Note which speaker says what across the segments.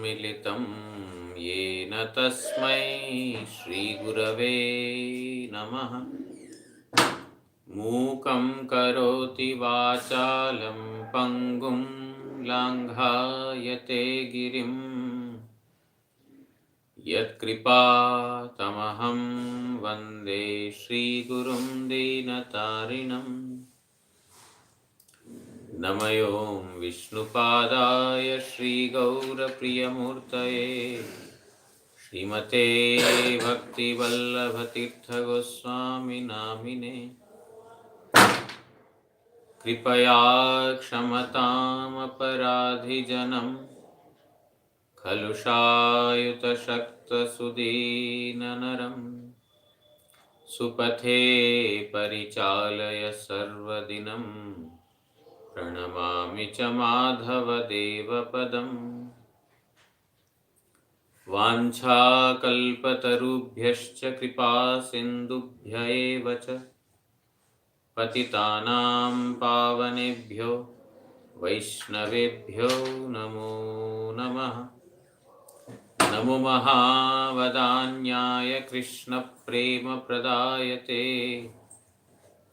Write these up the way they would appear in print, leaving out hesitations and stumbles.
Speaker 1: सम्मिलितं येन तस्मै श्रीगुरवे नमः। मूकं करोति वाचालं पङ्गुं लाङ्घायते गिरिं यत्कृपातमहं वन्दे श्रीगुरुं दीनतारिणम्। नमयो विष्णुपादाय श्रीगौरप्रियमूर्तये श्रीमते भक्तिवल्लभतीर्थगोस्वामिनामिने कृपया क्षमतामपराधिजनं कलुषायुतशक्तसुदीननरं सुपथे परिचालय सर्वदिनं प्रणमामि च माधवदेवपदम्। वाञ्छाकल्पतरुभ्यश्च कृपासिन्धुभ्य एव च पतितानां पावनेभ्यो वैष्णवेभ्यो नमो नमः। नमो महावदान्याय कृष्णप्रेमप्रदायते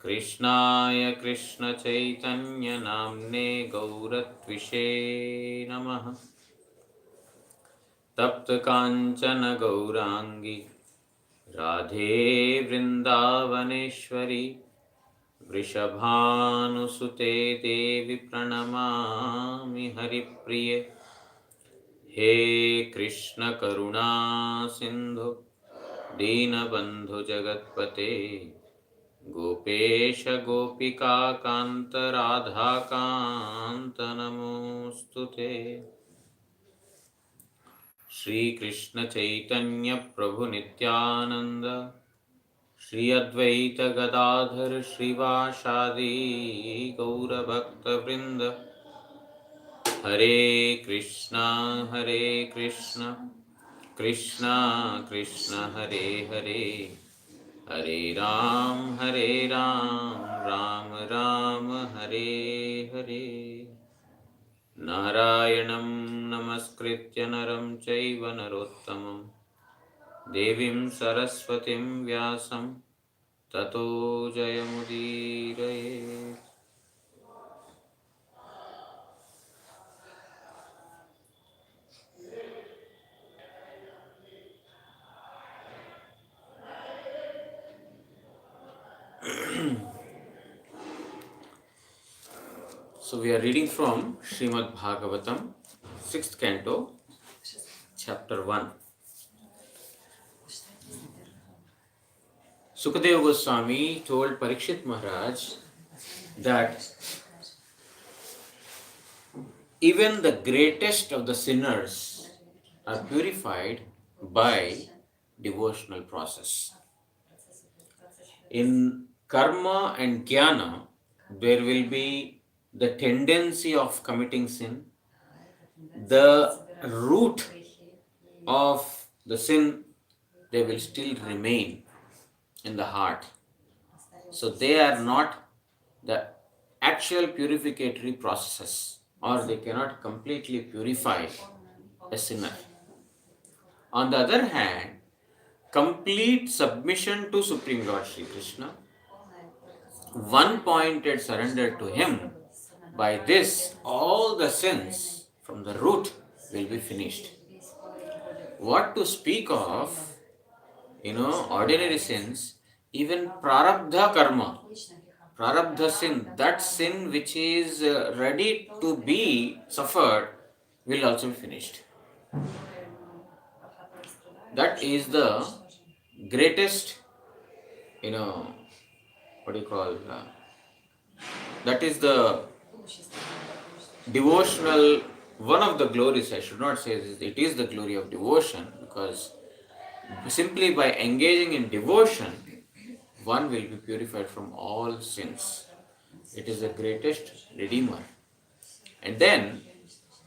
Speaker 1: कृष्णाय कृष्णचैतन्यनाम्ने गौरत्विषे नमः। तप्तकाञ्चन गौराङ्गी राधे वृन्दावनेश्वरी वृषभानुसुते देवी प्रणमामि हरिप्रिये। हे कृष्ण करुणा सिन्धु दीनबन्धु जगत्पते गोपेश गोपिका कान्त राधा कान्त नमोऽस्तुते। श्री कृष्ण चैतन्य प्रभु नित्यानंद श्री अद्वैत गदाधर श्रीवासादि गौरभक्तवृंद हरे कृष्णा कृष्णा कृष्ण हरे हरे हरे राम राम राम हरे हरे। नारायणं नमस्कृत्य नरं चैव नरोत्तमं देवीं सरस्वतीं व्यासं ततो जयमुदीरयेत्। So we are reading from Srimad Bhagavatam, 6th canto, chapter 1. Sukadeva Goswami told Parikshit Maharaj that even the greatest of the sinners are purified by devotional process. In karma and jnana, there will be the tendency of committing sin. The root of the sin, they will still remain in the heart. So they are not the actual purificatory processes, or they cannot completely purify a sinner. On the other hand, complete submission to Supreme Lord Sri Krishna, one-pointed surrender to Him, by this all the sins from the root will be finished. What to speak of, ordinary sins, even prarabdha karma, prarabdha sin, that sin which is ready to be suffered will also be finished. That is the greatest, that is the devotional, one of the glories. I should not say this, it is the glory of devotion, because simply by engaging in devotion, one will be purified from all sins. It is the greatest redeemer. And then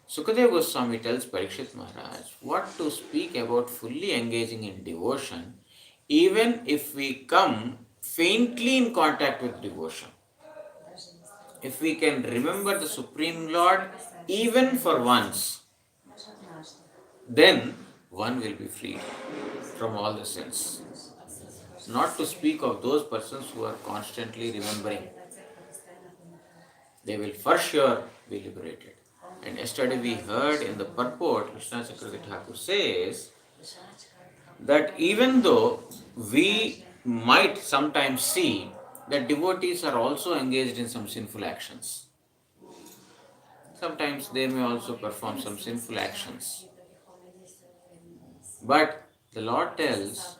Speaker 1: Sukadeva Goswami tells Parikshit Maharaj what to speak about fully engaging in devotion, even if we come faintly in contact with devotion. If we can remember the Supreme Lord even for once, then one will be freed from all the sins. Not to speak of those persons who are constantly remembering, they will for sure be liberated. And yesterday we heard in the purport, Krishna Chakravarti Thakur says that even though we might sometimes see that devotees are also engaged in some sinful actions, sometimes they may also perform some sinful actions. But the Lord tells,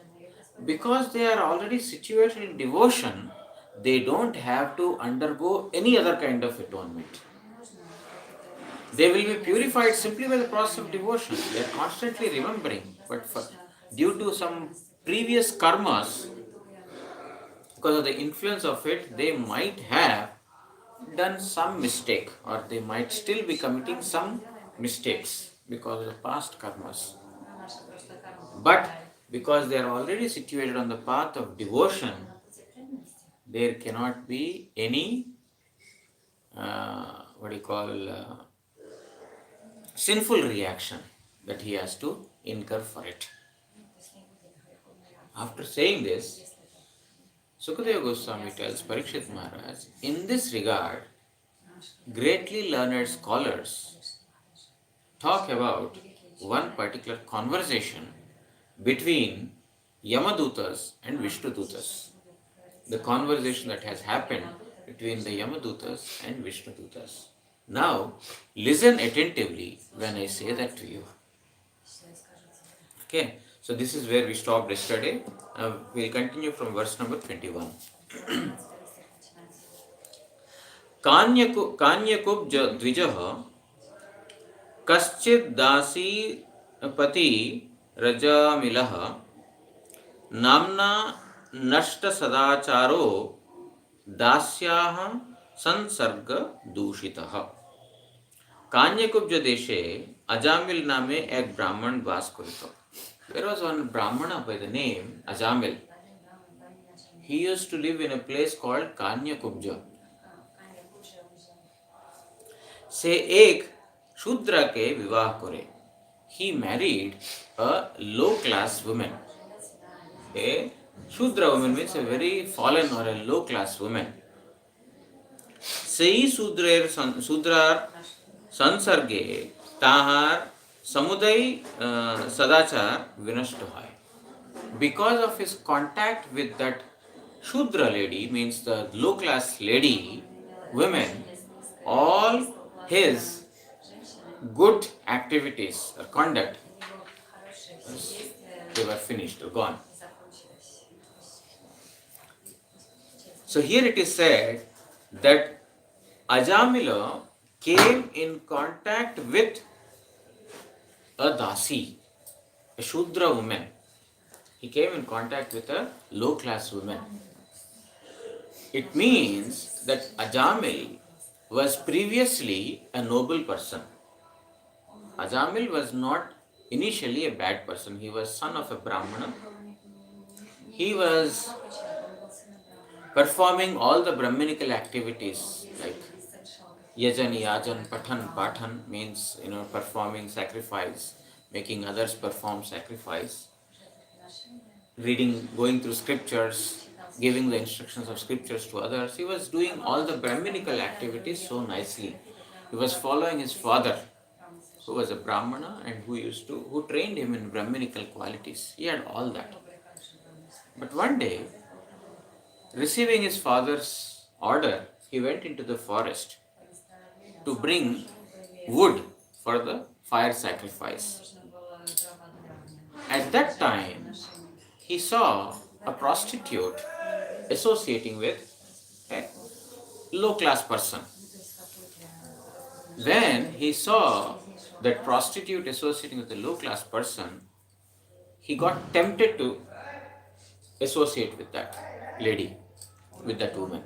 Speaker 1: because they are already situated in devotion, they don't have to undergo any other kind of atonement. They will be purified simply by the process of devotion. They are constantly remembering, but due to some previous karmas, because of the influence of it, they might have done some mistake, or they might still be committing some mistakes because of the past karmas. But because they are already situated on the path of devotion, there cannot be any what do you call sinful reaction that he has to incur for it. After saying this, Sukadeva Goswami tells Parikshit Maharaj, in this regard, greatly learned scholars talk about one particular conversation between Yamadutas and Vishnudutas. The conversation that has happened between the Yamadutas and Vishnudutas. Now, listen attentively when I say that to you. Okay, so this is where we stopped yesterday. We'll continue from verse number 21. Kanyakubja द्विजः कश्चित् दासी पति रजामिलः नाम्ना नष्ट सदाचारो दास्याः संसर्ग दूषितः. कान्यकुब्ज देशे अजामिल नामे एक ब्राह्मण वास करितो. There was one Brahmana by the name Ajamil. He used to live in a place called Kanyakubja. से एक शूद्र के विवाह करे. He married a low class woman. A Shudra woman means a very fallen or a low class woman. सेई शूद्रार संसर्गे ताहार समुदाय सदाचार विनष्ट है. Because of his contact with that Shudra lady, means the low class lady, women, all his good activities or conduct, they were finished or gone. So here it is said that Ajamila came in contact with a dasi, a Shudra woman. He came in contact with a low class woman. It means that Ajamil was previously a noble person. Ajamil was not initially a bad person. He was son of a Brahmana. He was performing all the Brahminical activities like Yajan, Yajan, Pathan, Pathan means, performing sacrifice, making others perform sacrifice, reading, going through scriptures, giving the instructions of scriptures to others. He was doing all the Brahminical activities so nicely. He was following his father, who was a Brahmana and who trained him in Brahminical qualities. He had all that. But one day, receiving his father's order, he went into the forest to bring wood for the fire sacrifice. At that time, he saw a prostitute associating with a low class person. When he saw that prostitute associating with a low class person, he got tempted to associate with that lady, with that woman.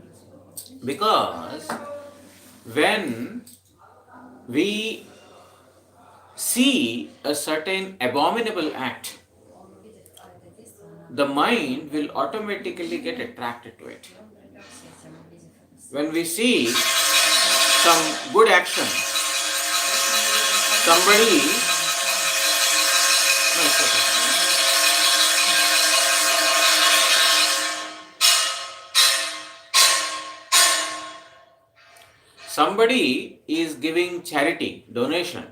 Speaker 1: Because when we see a certain abominable act, the mind will automatically get attracted to it. When we see some good action, somebody somebody is giving charity, donation,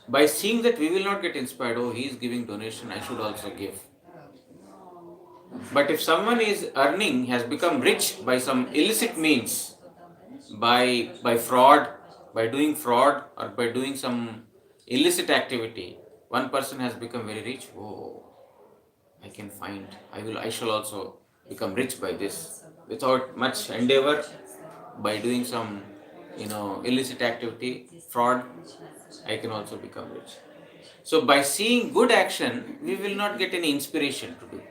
Speaker 1: by seeing that we will not get inspired, oh, he is giving donation, I should also give. But if someone is earning, has become rich by some illicit means, by fraud, by doing fraud or by doing some illicit activity, one person has become very rich, oh, I can find, I shall also become rich by this. Without much endeavor, by doing some, illicit activity, fraud, I can also become rich. So by seeing good action, we will not get any inspiration to do.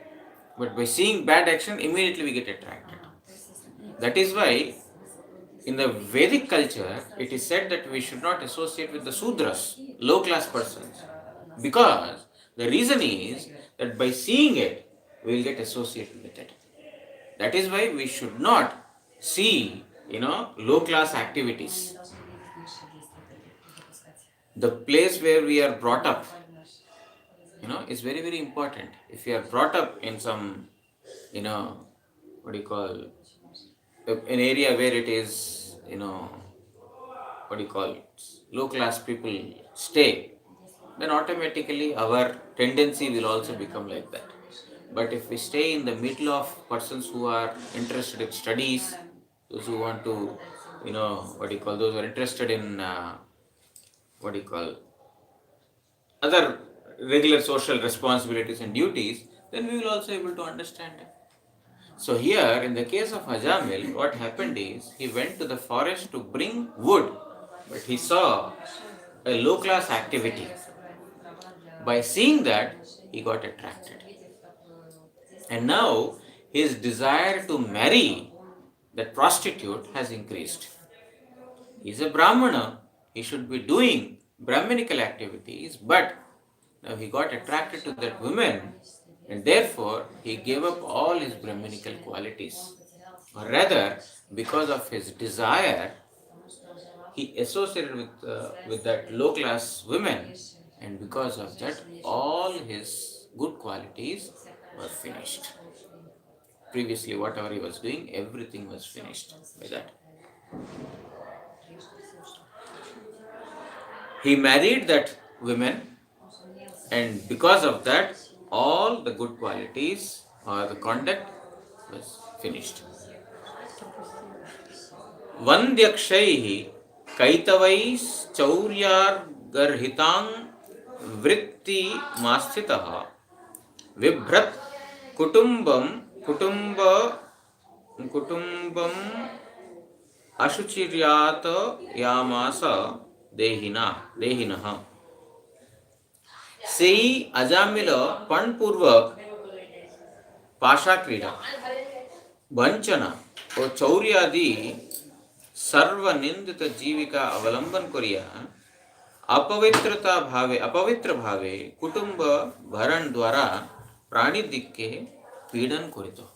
Speaker 1: But by seeing bad action, immediately we get attracted. That is why in the Vedic culture, it is said that we should not associate with the Sudras, low class persons. Because the reason is that by seeing it, we will get associated with it. That is why we should not see, low class activities. The place where we are brought up, is very, very important. If you are brought up in some, what do you call, an area where it is, what do you call it, low class people stay, then automatically our tendency will also become like that. But if we stay in the middle of persons who are interested in studies, those who want to, what do you call, those who are interested in, what do you call, other regular social responsibilities and duties, then we will also able to understand it. So here, in the case of Ajamil, what happened is, he went to the forest to bring wood, but he saw a low-class activity. By seeing that, he got attracted. And now, his desire to marry that prostitute has increased. He is a Brahmana, he should be doing Brahminical activities, but now he got attracted to that woman, and therefore he gave up all his Brahminical qualities. Or rather, because of his desire, he associated with that low class women, and because of that, all his good qualities were finished. Previously, whatever he was doing, everything was finished by that. He married that woman, and because of that, all the good qualities or the conduct was finished. वन्द्यक्षैः कैतवैश्चौर्यार्गर्हितां वृत्तिमास्थितः बिभ्रत् कुटुम्बं कुटुम्ब कुटुम्बम् अशुचिर्यात यामास देहिनः सेई अजामिल पणपूर्वक पाशा क्रीडा वंचना और चौर्यादि सर्वनिंदित जीविका अवलंबन करिया अपवित्र भावे कुटुंब भरण द्वारा प्राणी दिक्के पीड़न करितो.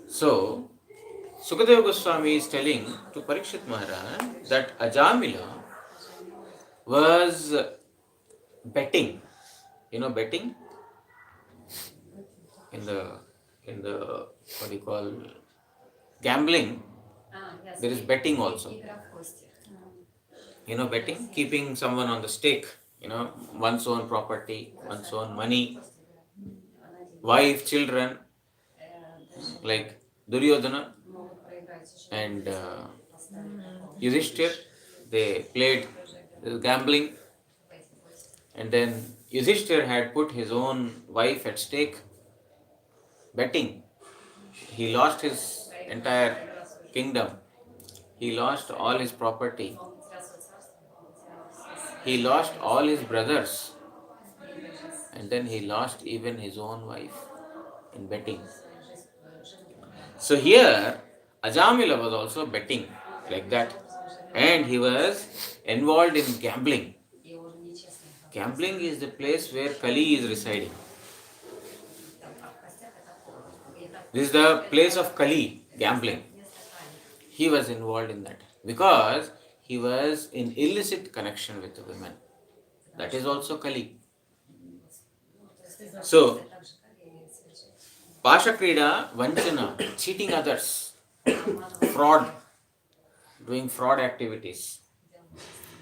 Speaker 1: So Sukadeva Goswami is telling to Parikshit Maharaj that Ajamila was betting. Betting in the what do you call, gambling. There is betting also. Betting, keeping someone on the stake. One's own property, one's own money, wife, children, like Duryodhana and Yudhishthir. They played gambling, and then Yudhishthir had put his own wife at stake, betting. He lost his entire kingdom. He lost all his property. He lost all his brothers. And then he lost even his own wife in betting. So here, Ajamila was also betting like that. And he was involved in gambling. Gambling is the place where Kali is residing. This is the place of Kali, gambling. He was involved in that because he was in illicit connection with the women. That is also Kali. So, Pasha Krida, Vanchana, cheating others, fraud, doing fraud activities,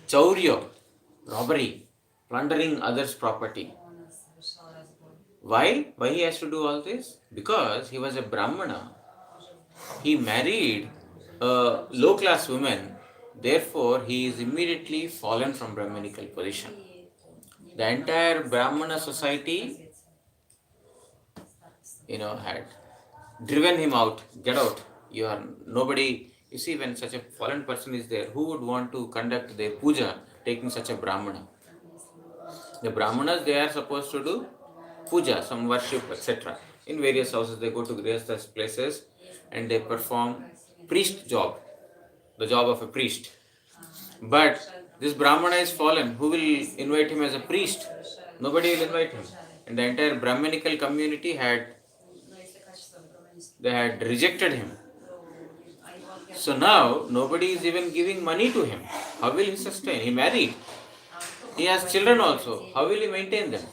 Speaker 1: chaurya, robbery, plundering others' property. Why? Why he has to do all this? Because he was a Brahmana. He married a low class woman, therefore, he is immediately fallen from Brahmanical position. The entire Brahmana society, had driven him out. Get out. You are nobody. You see, when such a fallen person is there, who would want to conduct their puja taking such a Brahmana? The Brahmanas, they are supposed to do puja, some worship, etc. In various houses, they go to various places and they perform priest job, the job of a priest. But this Brahmana is fallen. Who will invite him as a priest? Nobody will invite him. And the entire Brahmanical community had rejected him. So now nobody is even giving money to him. How will he sustain? He married. He has children also. How will he maintain them?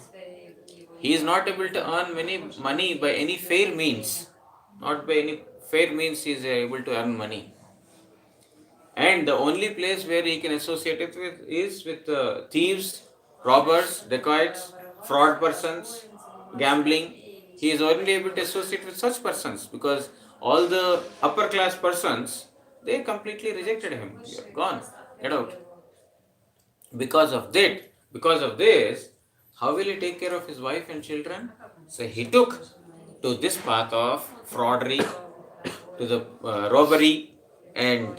Speaker 1: He is not able to earn many money by any fair means. Not by any fair means he is able to earn money. And the only place where he can associate it with is with thieves, robbers, dacoits, fraud persons, gambling. He is only able to associate with such persons because all the upper class persons, they completely rejected him. You are gone. Get out. Because of this, how will he take care of his wife and children? So he took to this path of fraudery, to the robbery and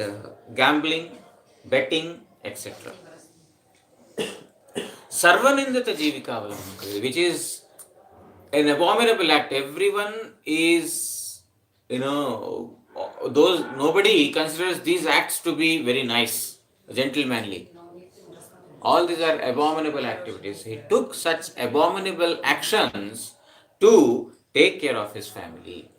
Speaker 1: gambling, betting, etc. Sarvanindata Jivika Avalamana, which is an abominable act. Everyone is, those nobody considers these acts to be very nice, gentlemanly. All these are abominable activities. He took such abominable actions to take care of his family.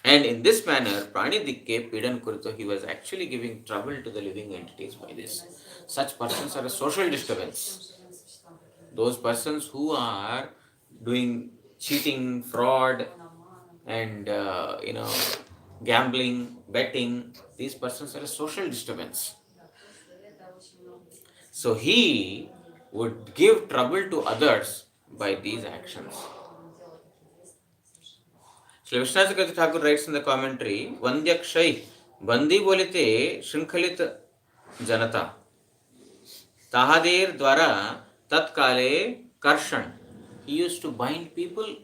Speaker 1: And in this manner, Pranidike Pidan Kurto, he was actually giving trouble to the living entities by this. Such persons are a social disturbance. Those persons who are doing cheating, fraud, and gambling, betting, these persons are a social disturbance. So he would give trouble to others by these actions. Shri Vishnath Thakur writes in the commentary, Vandyakshay, Bandi bolite Shrinkhalit Janata. Tahadir Dwara Tatkale Karshan. He used to bind people,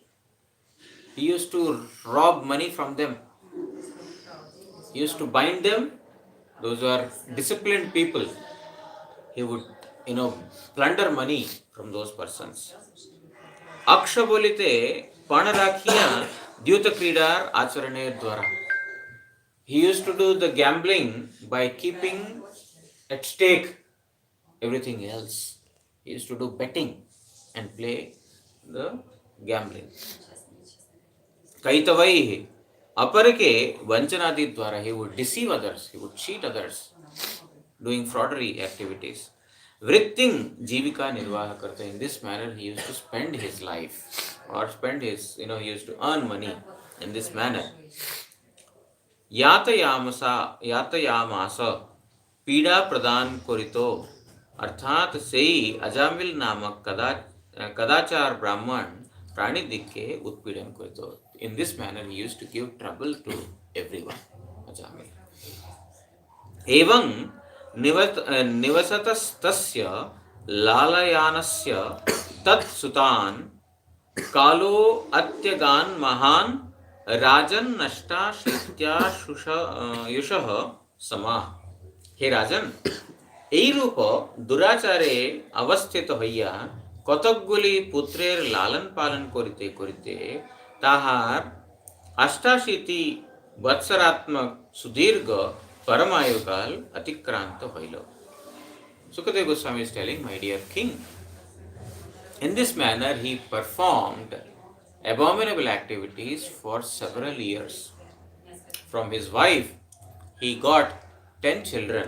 Speaker 1: he used to rob money from them. He used to bind them, those are disciplined people. He would, plunder money from those persons. Aksha bolite Panarakhia Dyuta Kridar Acharane Dwara. He used to do the gambling by keeping at stake everything else. He used to do betting and play the gambling. Kaitavaihi Aparake Vanchanadi Dwara. He would deceive others, he would cheat others, doing fraudery activities. Vritting Jivika Nirvaha Karta. In this manner, he used to spend his life or spend his, he used to earn money in this manner. Yatayamasa Pida Pradhan Korito. अर्थात से अजामिल नामक कदाचार ब्राह्मण प्राणिदिक के उत्पीड़न करतो. In this manner he used to give trouble to everyone. Ajamil एवं निवसतस्तस्य लालयानस्य तत्सुतान् कालो अत्यगान् महान् राजन् नष्टाश्रित्यायुषः समाः. हे राजन, এই রূপ দুরাচারে অবস্থিত হইয়া কতকগুলি পুত্রের লালন পালন করিতে করিতে তাহার ৮৮ বৎসরাত্মক সুদীর্ঘ পরমায়ুকাল অতিক্রান্ত হইল. Sukadeva Goswami is telling, my dear king, in this manner he performed abominable activities for several years. From his wife he got 10 children.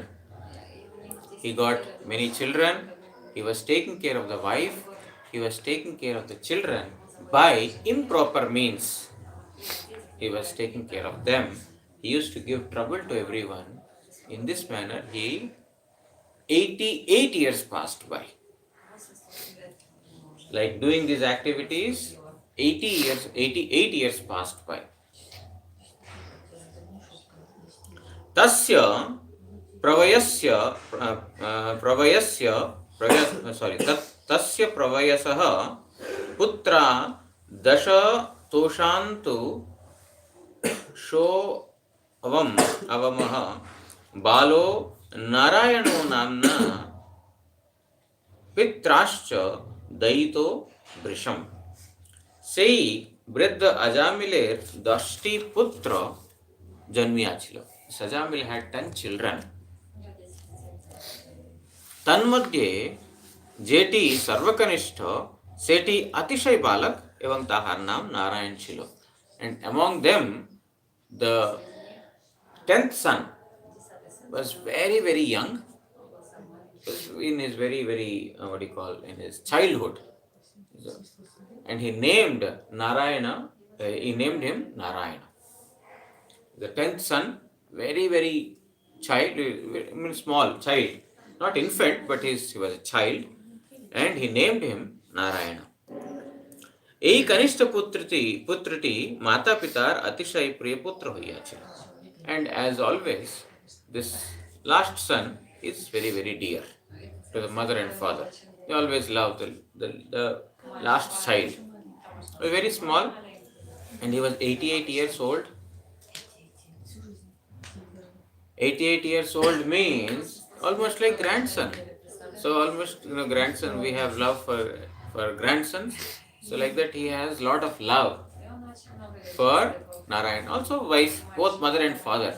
Speaker 1: He got many children. He was taking care of the wife. He was taking care of the children by improper means. He was taking care of them. He used to give trouble to everyone. In this manner, 88 years passed by. Like doing these activities, 88 years passed by. Tasya pravayasya pravayasya sorry tasya pravayasah putra dasha toshantu sho avamah balo narayano namna पित्राश्च दयितो वृषम সেই বৃদ্ধ আজামিলের 10টি পুত্র জন্মিয়াছিল. Ajamil had 10 children. তন্মধ্যে যেটি সর্বকনিষ্ঠ সেটি অতিশয় বালক এবং তাহার নাম নারায়ণ ছিল. And among them the 10th son was very very young, in his very what do you call, in his childhood, and he named Narayana, he named him Narayana. The 10th son, very child, I mean small child, not infant, but he was a child, and he named him Narayana. এই কনিষ্ঠ পুত্রটি মাতা পিতার অতিশয় প্রিয় পুত্র হইয়াছিল. And as always, this last son is very dear to the mother and father. They always love the last child. He was very small, and he was 88 years old. 88 years old means almost like grandson. So almost, grandson, we have love for grandsons. So like that, he has lot of love for Narayan. Also wife, both mother and father,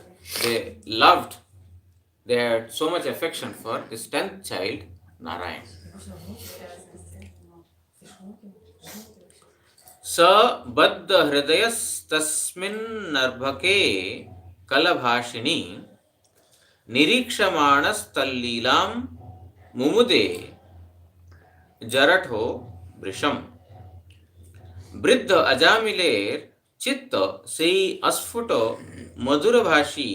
Speaker 1: they had so much affection for this 10th child, Narayan. Sa baddha hridayastasmin narbhake kalabhashini निरीक्षमाणस तल्लीलाम मुमुदे जरठो वृषम. বৃদ্ধ আজামিলের চিত্ত সেই অস্ফুট মধুরভাষী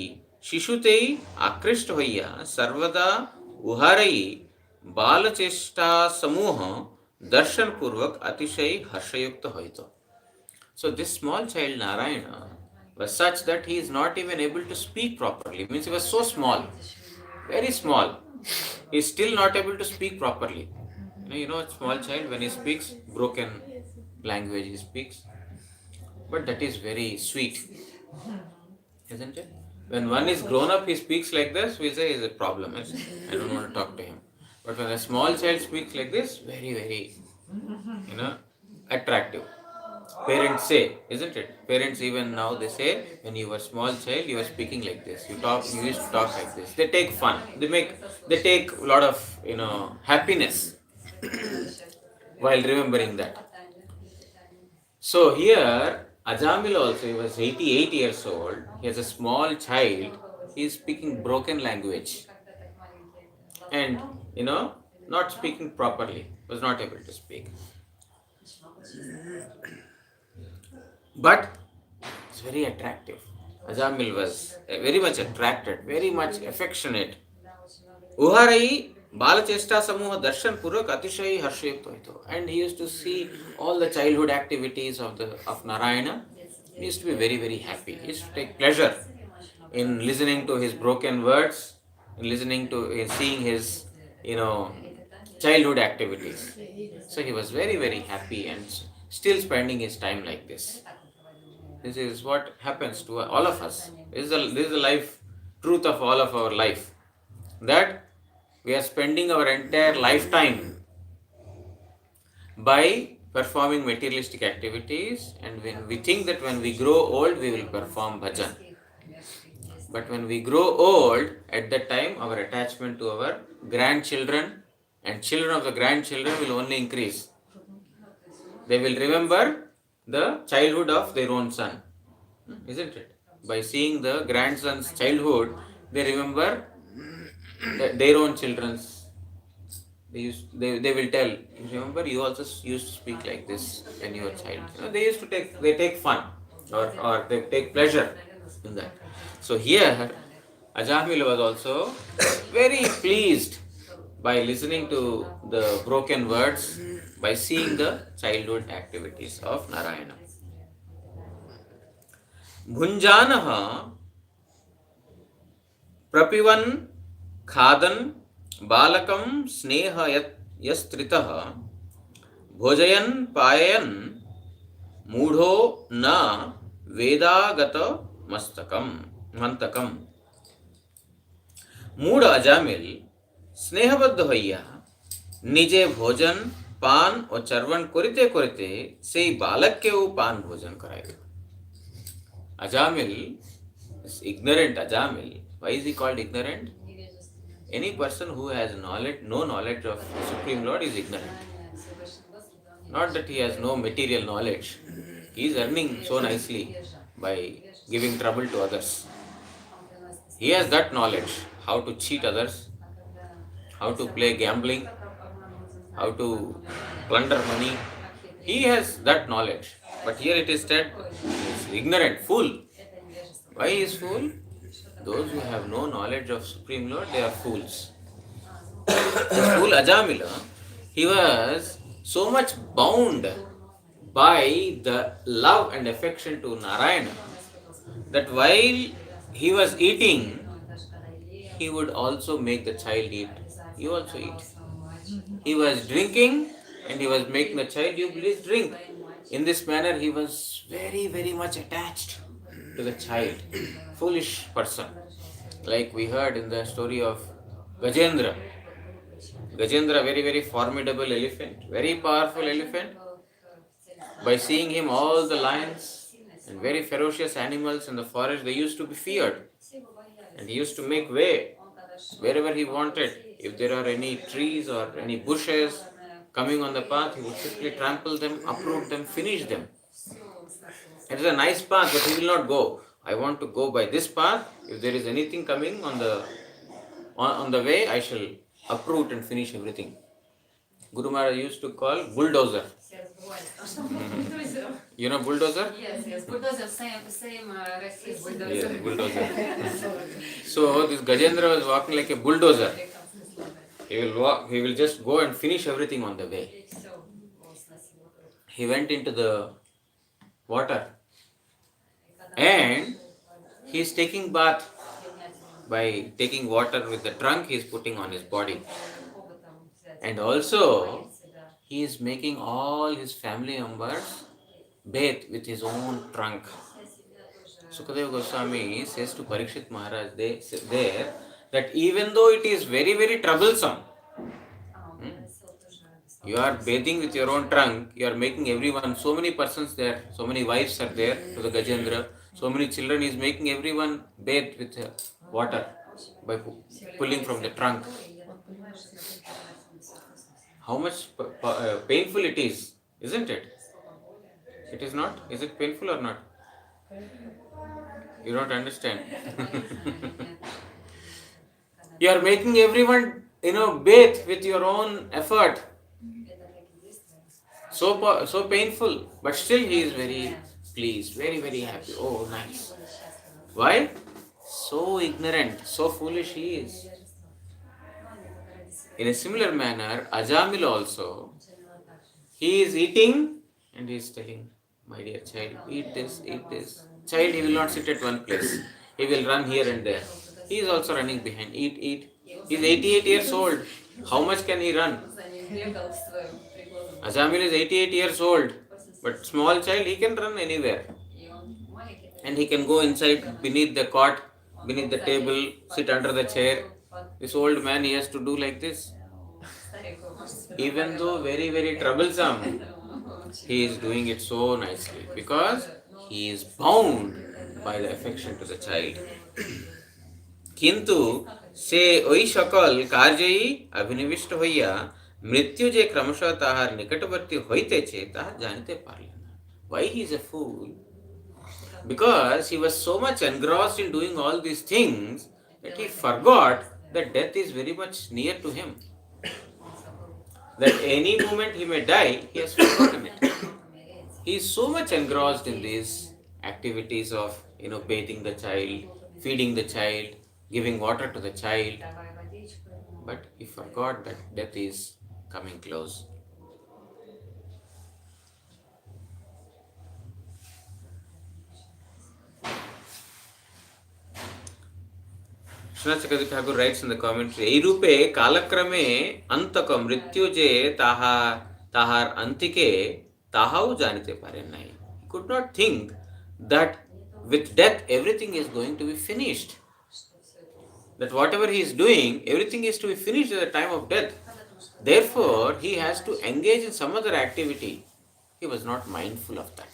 Speaker 1: শিশুতেই আকৃষ্ট হইয়া সর্বদা উহারই বালচেষ্টা সমূহ দর্শনপূর্বক অতিশয় হর্ষযুক্ত হইত. So this small child Narayana was such that he is not even able to speak properly. Means he was so small, very small. He is still not able to speak properly. A small child, when he speaks, broken language he speaks. But that is very sweet, isn't it? When one is grown up, he speaks like this, we say is a problem. I don't want to talk to him. But when a small child speaks like this, very, attractive. Parents say, isn't it? Parents even now, they say, when you were a small child, you were speaking like this. You used to talk like this. They take fun. They take a lot of, happiness while remembering that. So here, Ajamila also, he was 88 years old. He is a small child. He is speaking broken language. And, not speaking properly. Was not able to speak. But it's very attractive. Ajamil was very much attracted, very much affectionate. Uharai balachesta samuha darshan purak atishayi harshayukt hoito. And he used to see all the childhood activities of Narayana. He used to be very happy. He used to take pleasure in listening to his broken words, in seeing his, childhood activities. So he was very happy and still spending his time like this. This is what happens to all of us. This is the life truth of all of our life. That we are spending our entire lifetime by performing materialistic activities, and when we think that when we grow old we will perform bhajan. But when we grow old, at that time our attachment to our grandchildren and children of the grandchildren will only increase. They will remember the childhood of their own son, isn't it? By seeing the grandson's childhood, they remember their own children's. They will tell, remember you also used to speak like this when you were a child. They take fun or they take pleasure in that. So here Ajamil was also very pleased by listening to the broken words, by seeing the childhood activities of Narayana. भुञ्जानः प्रपिबन् खादन् बालकं स्नेहयस्तृतः भोजयन् पाययन् मूढ़ो न वेदागत मस्तकम मंतकम मूढ़ अजामिल स्नेहबद्ध হইয়া নিজে ভোজন পান ও চর্বণ করিতে করিতে সেই বালককেও পান ভোজন Korail. Ajamil is ignorant. Ajamil, why is he called ignorant? Any person who has knowledge, no knowledge of the Supreme Lord is ignorant. Not that he has no material knowledge. He is earning so nicely by giving trouble to others. He has that knowledge, how to cheat others, how to play gambling, how to plunder money. He has that knowledge. But here it is said, he is ignorant, fool. Why he is fool? Those who have no knowledge of Supreme Lord, they are fools. The fool Ajamila, he was so much bound by the love and affection to Narayana that while he was eating, he would also make the child eat. You also eat. He was drinking and he was making the child, you please drink. In this manner, he was very, very much attached to the child. Foolish person. Like we heard in the story of Gajendra. Gajendra, very, very formidable elephant, very powerful elephant. By seeing him, all the lions and very ferocious animals in the forest, they used to be feared. And he used to make way wherever he wanted. If there are any trees or any bushes coming on the path, he would quickly trample them, uproot them, finish them. It is a nice path, but he will not go. I want to go by this path. If there is anything coming on the way, I shall uproot and finish everything. Guru Maharaj used to call bulldozer. You know bulldozer?
Speaker 2: Yes. Bulldozer, same bulldozer.
Speaker 1: Yes, bulldozer. So this Gajendra was walking like a bulldozer. He will just go and finish everything on the way. He went into the water and he is taking bath. By taking water with the trunk, he is putting on his body. And also, he is making all his family members bathe with his own trunk. Sukadeva Goswami says to Parikshit Maharaj there that even though it is very, very troublesome, you are bathing with your own trunk, you are making everyone, so many persons there, so many wives are there to the Gajendra, so many children, he is making everyone bathe with water by pulling from the trunk. How much painful it is, isn't it? It is not? Is it painful or not? You don't understand. You are making everyone, bathe with your own effort. So painful, but still he is very pleased, very, very happy. Oh, nice. Why? So ignorant, so foolish he is. In a similar manner, Ajamil also, he is eating and he is telling, my dear child, eat this, eat this. Child, he will not sit at one place. He will run here and there. He is also running behind. Eat, eat. He is 88 years old. How much can he run? Ajamil is 88 years old. But small child, he can run anywhere. And he can go inside beneath the cot, beneath the table, sit under the chair. This old man, he has to do like this. Even though very, very troublesome, he is doing it so nicely because he is bound by the affection to the child. Kintu se oi shakal karjai abhinivisht hoiya mrityu je kramsha tahar nikatavarti hoite che tahar janite parlena. Why he is a fool? Because he was so much engrossed in doing all these things that he forgot that death is very much near to him. That any moment he may die, he has forgotten it. He is so much engrossed in these activities of, bathing the child, feeding the child, giving water to the child, but he forgot that death is coming close. Srinath Thakur writes in the commentary, "এই রূপে কালক্রমে অন্তক মৃত্যু যে তাহার অন্তিকে তাহাও জানিতে পারেন নাই." He could not think that with death everything is going to be finished. That whatever he is doing, everything is to be finished at the time of death. Therefore, he has to engage in some other activity. He was not mindful of that.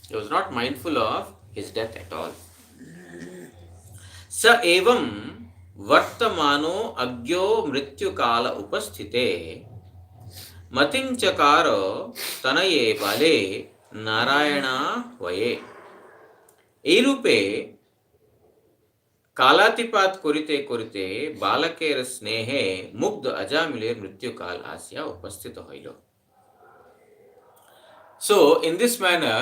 Speaker 1: He was not mindful of his death at all. स एवं वर्तमानो अज्ञो मृत्युकाल उपस्थिते मतिंचकार तनये बाले नारायणा वये। এই রূপে কালাতিপাত করিতে করিতে বালকের স্নেহে মুগ্ধ অজামিলের মৃত্যুকাল আসিয়া উপস্থিত হইল। So in this manner,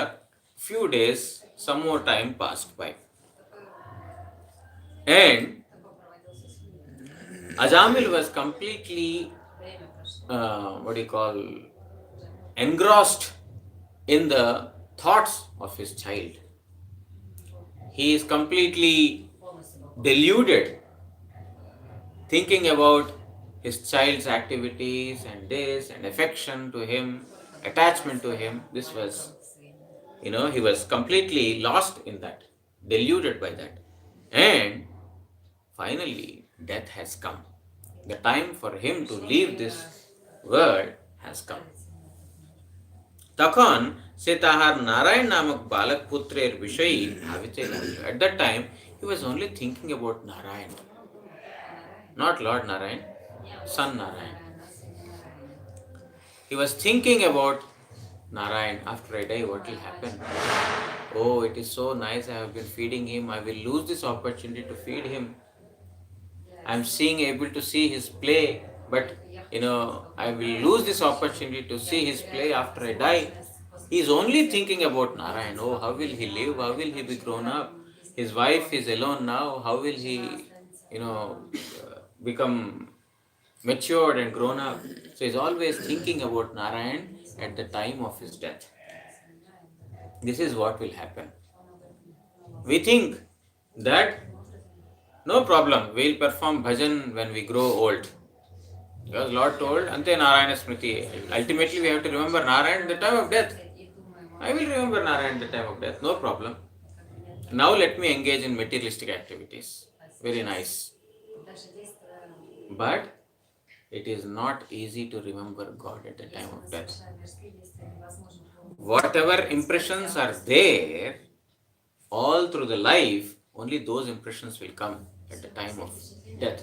Speaker 1: few days, some more time passed by, and Ajamil was completely, engrossed in the thoughts of his child. He is completely deluded, thinking about his child's activities and this and affection to him, attachment to him. This was, he was completely lost in that, deluded by that. And finally, death has come. The time for him to leave this world has come. তখন সে তাহার নারায়ণ নামক বালক পুত্রের বিষয়ই ভাবিতে লাগিল। At that time, he was only thinking about Narayan. Not Lord Narayan, son Narayan. He was thinking about Narayan. After I die, what will happen? Oh, it is so nice, I have been feeding him. I will lose this opportunity to feed him. I am able to see his play, but I will lose this opportunity to see his play after I die. He is only thinking about Narayan. Oh, how will he live? How will he be grown up? His wife is alone now. How will he, become matured and grown up? So he is always thinking about Narayan at the time of his death. This is what will happen. We think that no problem, we will perform bhajan when we grow old. Because Lord told, Ante Narayana Smriti. Ultimately, we have to remember Narayan at the time of death. I will remember Narayan at the time of death, no problem. Now let me engage in materialistic activities. Very nice. But it is not easy to remember God at the time of death. Whatever impressions are there, all through the life, only those impressions will come at the time of death.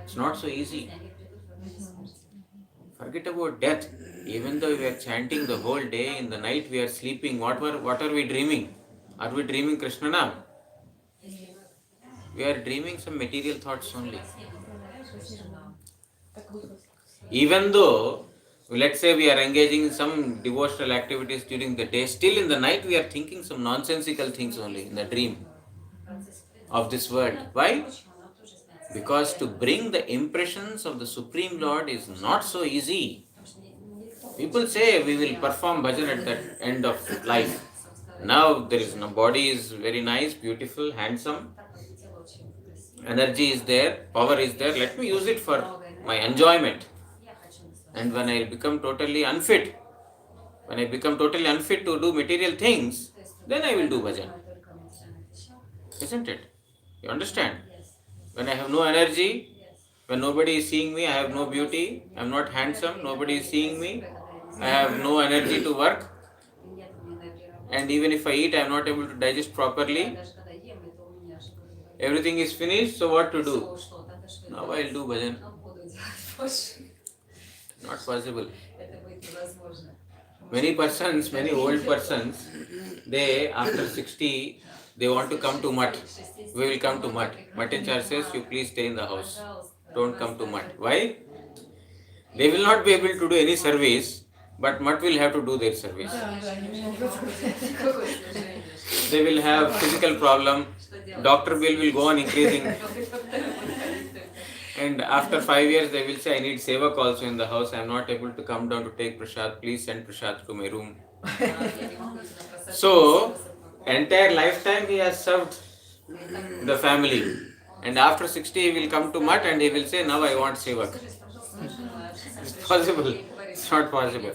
Speaker 1: It's not so easy. Forget about death. Even though we are chanting the whole day, in the night we are sleeping, what are we dreaming? Are we dreaming Krishna Nam? We are dreaming some material thoughts only. Even though, let's say we are engaging in some devotional activities during the day, still in the night we are thinking some nonsensical things only in the dream of this world. Why? Because to bring the impressions of the Supreme Lord is not so easy. People say we will perform bhajan at the end of life. Now there is no body is very nice, beautiful, handsome. Energy is there, power is there. Let me use it for my enjoyment. And when I become totally unfit to do material things, then I will do bhajan. Isn't it? You understand? When I have no energy, when nobody is seeing me, I have no beauty, I am not handsome, nobody is seeing me, I have no energy to work, and even if I eat, I am not able to digest properly. Everything is finished, so what to do? Now I will do bhajan. Not possible. Many old persons, they after 60, they want to come to Mutt. We will come to Mutt. Mutt in charge says, you please stay in the house. Don't come to Mutt. Why? They will not be able to do any service, but Mutt will have to do their service. They will have physical problem. doctor bill will go on increasing. And after 5 years, they will say, I need sevak also in the house. I am not able to come down to take prasad. Please send prasad to my room. So, entire lifetime he has served the family. And after 60, he will come to Mat and he will say, now I want sevak. It's possible. It's not possible.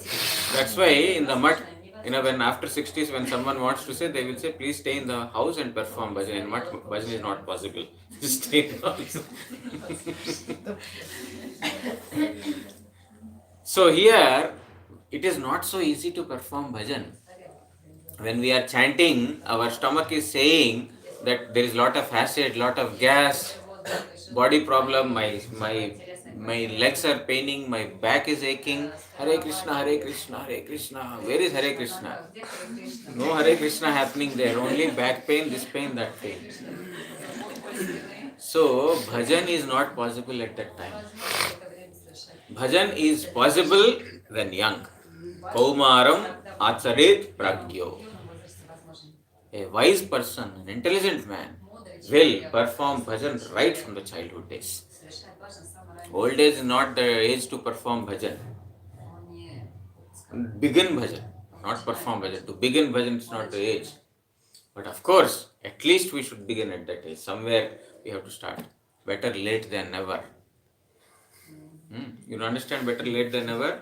Speaker 1: That's why in the Mat, when after 60s, when someone wants to say, they will say, please stay in the house and perform bhajan. In Mat, bhajan is not possible. Stay in the house. So here, it is not so easy to perform bhajan. When we are chanting, our stomach is saying that there is lot of acid, lot of gas, body problem, my legs are paining, my back is aching. Hare Krishna, Hare Krishna, Hare Krishna. Where is Hare Krishna? No Hare Krishna happening there. Only back pain, this pain, that pain. So bhajan is not possible at that time. Bhajan is possible when young. Kaumaram acharet pragyo. A wise person, an intelligent man, will perform bhajan right from the childhood days. Old age is not the age to perform bhajan. Begin bhajan, not perform bhajan. To begin bhajan is not the age. But of course, at least we should begin at that age. Somewhere we have to start. Better late than never. You understand? Better late than never?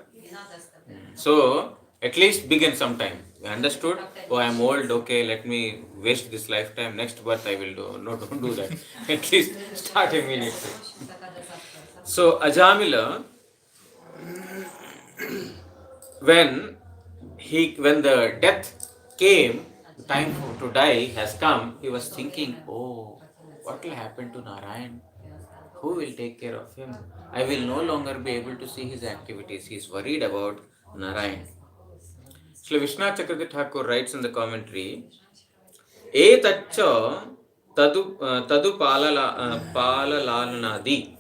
Speaker 1: So, at least begin sometime. You understood? Oh, I am old, okay, let me waste this lifetime. Next birth I will do. No, don't do that. At least start immediately. So, Ajamila, when the death came, time to die has come, he was thinking, oh, what will happen to Narayan? Who will take care of him? I will no longer be able to see his activities. He is worried about Narayan. Shri Vishwanath Chakravarti Thakur writes in the commentary, Etaccha tadu palalanadi.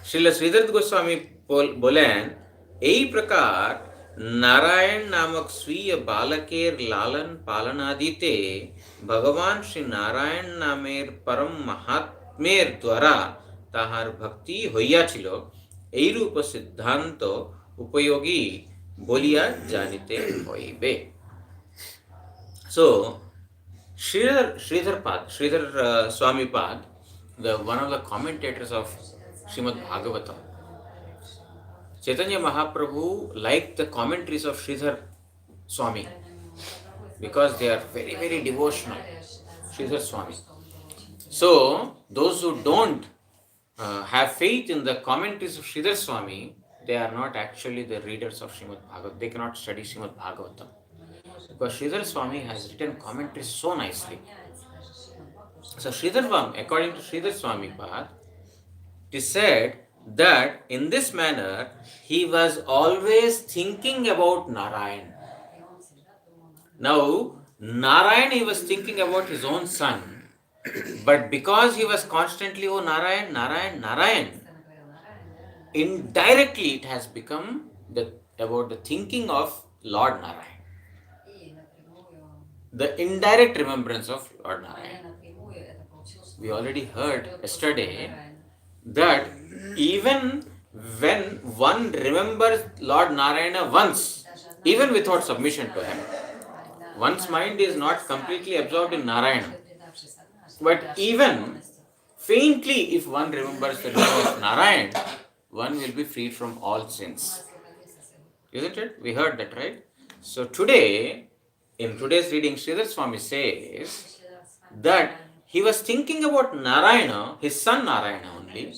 Speaker 1: Srila Shridhar Goswami बोलें यही प्रकार नारायण नामक स्वीय बालकेर लालन पालनादिते भगवान श्री नारायण नामेर परम महात्मेर द्वारा ताहार भक्ति हইয়া ছিল এই রূপ সিদ্ধান্ত उपयोगी বলিয়া জানিতে হইবে. So Sridhar Swami Pad, one of the commentators of Srimad Bhagavatam. Chaitanya Mahaprabhu liked the commentaries of Sridhar Swami because they are very, very devotional. Sridhar Swami. So, those who don't have faith in the commentaries of Sridhar Swami, they are not actually the readers of Srimad Bhagavatam. They cannot study Srimad Bhagavatam. Because Sridhar Swami has written commentaries so nicely. So, according to Sridhar Swami Pad, it is said that in this manner he was always thinking about Narayan. Now, Narayan he was thinking about his own son. But because he was constantly, oh Narayan, Narayan, Narayan, indirectly it has become about the thinking of Lord Narayan. The indirect remembrance of Lord Narayan. We already heard yesterday that even when one remembers Lord Narayana once, even without submission to him, one's mind is not completely absorbed in Narayana. But even faintly, if one remembers the name of Narayan, one will be freed from all sins. Isn't it? We heard that, right? So today, in today's reading, Sridhar Swami says that he was thinking about Narayana, his son Narayana only,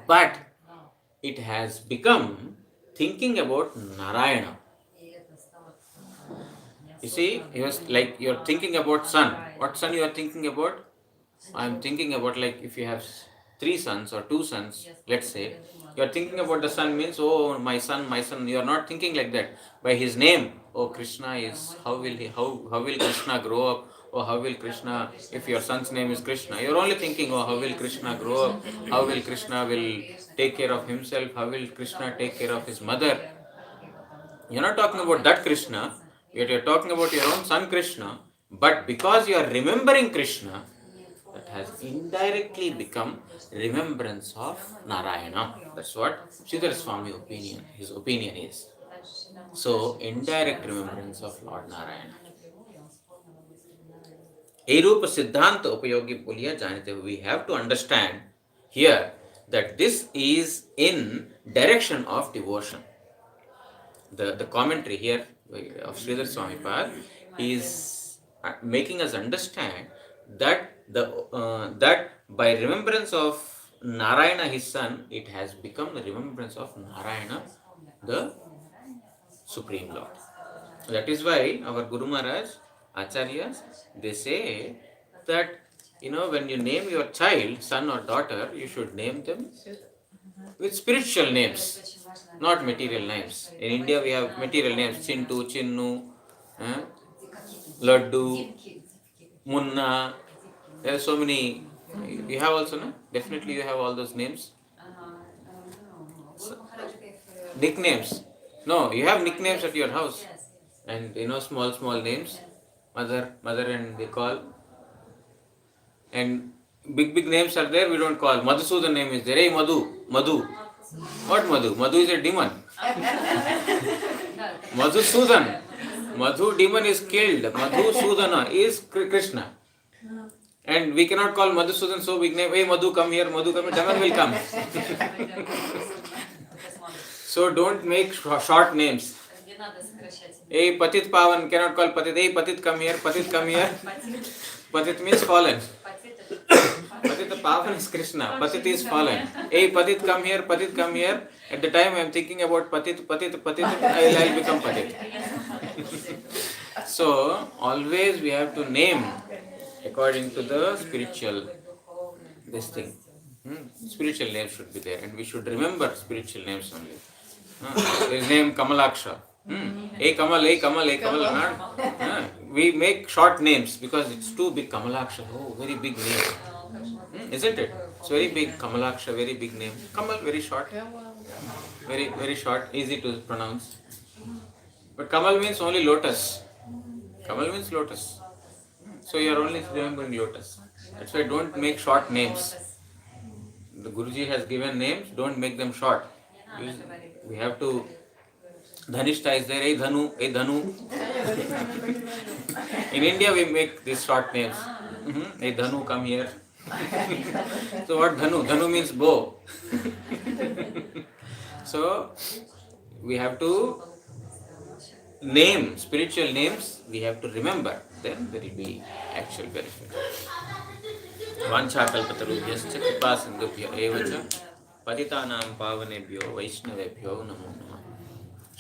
Speaker 1: but it has become thinking about Narayana. You see, he was like, you're thinking about son. What son you are thinking about? I'm thinking about, like, if you have 3 sons or 2 sons, let's say, you are thinking about the son means, oh, my son, my son. You are not thinking like that. By his name, oh, Krishna is, how will Krishna grow up? Oh, how will Krishna, if your son's name is Krishna, you're only thinking, oh, how will Krishna grow up? How will Krishna will take care of himself? How will Krishna take care of his mother? You're not talking about that Krishna, yet you're talking about your own son Krishna. But because you are remembering Krishna, that has indirectly become remembrance of Narayana. That's what Sridhar Swami opinion, his opinion is. So, indirect remembrance of Lord Narayana. A Rupa Siddhanta Upayogi Puliya Janite. We have to understand here that this is in direction of devotion. The commentary here of Sridhar Swamipad is making us understand that that by remembrance of Narayana his son, it has become the remembrance of Narayana, the Supreme Lord. That is why our Guru Maharaj, Acharyas, they say that when you name your child, son or daughter, you should name them with spiritual names, not material names. In India, we have material names: Chintu, Chinnu, eh, Laddu, Munna. There are so many. You have also, no? Definitely, you have all those names. Nicknames. No, you have nicknames at your house, and small names. Mother, and they call. And big names are there. We don't call. Madhusudan name is there. Hey, Madhu. What Madhu? Madhu is a demon. Madhusudan. Madhu demon is killed. Madhusudana is Krishna. And we cannot call Madhusudan so big name. Hey Madhu, come here. Madhu, come here. Demon will come. So don't make short names. Hey Patit Pavan, cannot call Patit. Hey Patit, come here. Patit, come here. Patit means fallen. Patit Pavan is Krishna. Patit is fallen. Hey Patit, come here. Patit, come here. At the time I am thinking about Patit, I'll become Patit. So always we have to name according to the spiritual this thing. Spiritual names should be there, and we should remember spiritual names only. His name Kamalaksha. Hey Kamal, hey Kamal, hey Kamal. We make short names because it's too big. Kamalaksha, oh, very big name. Isn't it? It's very big. Kamalaksha, very big name. Kamal, very short. Very short, easy to pronounce. But Kamal means only lotus. Kamal means lotus. So you are only remembering lotus. That's why don't make short names. The Guruji has given names, don't make them short. We have to. Dhanishta is there, hey Dhanu, hey Dhanu. In India we make these short names. Hey Dhanu, come here. So what Dhanu? Dhanu means bow. So we have to name spiritual names, we have to remember, then there will be actual benefit. वाञ्छाकल्पतरुभ्यश्च कृपासिन्धुभ्यो एव च पतितानां पावनेभ्यो वैष्णवेभ्यो नमो नमः।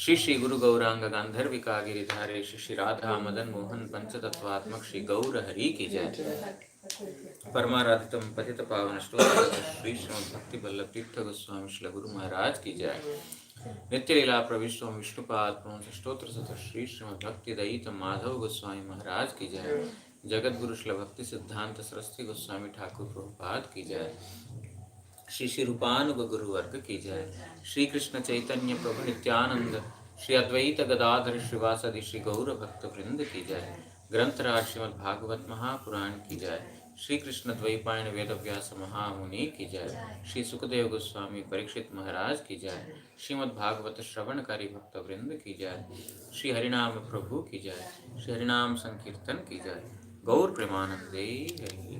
Speaker 1: श्री श्री गुरु गौरांग गांधर्विका गिरिधारे श्री श्री राधा मदन मोहन पंचतत्वात्मक श्री गौर हरि की जय। परमाराधितम पतित पावन श्री श्रीमद् भक्ति वल्लभ तीर्थ गोस्वामी श्री गुरु महाराज की जय। नित्य लीला प्रविष्ट विष्णुपाद प्रमुख स्तोत्र सत श्री श्रीमद् भक्ति दयित माधव गोस्वामी महाराज की जय। जगत गुरु श्री भक्ति सिद्धांत सरस्वती गोस्वामी ठाकुर प्रभुपाद की जय। श्री श्री रूपानुग गुरु वर्ग की जय। श्री कृष्ण चैतन्य प्रभु नित्यानंद श्री अद्वैत गदाधर श्रीवासदि श्री गौर भक्त वृंद की जय। ग्रंथराज श्रीमद् भागवत महापुराण की जय। श्री कृष्ण द्वैपायन वेदव्यास महामुनि की जय। श्री सुखदेव गोस्वामी परीक्षित महाराज की जय। श्रीमद् भागवत श्रवणकारी भक्त वृंद की जय। श्री हरिनाम प्रभु की जय। श्री हरिनाम संकीर्तन की जय। गौर प्रेमानंदे हरि।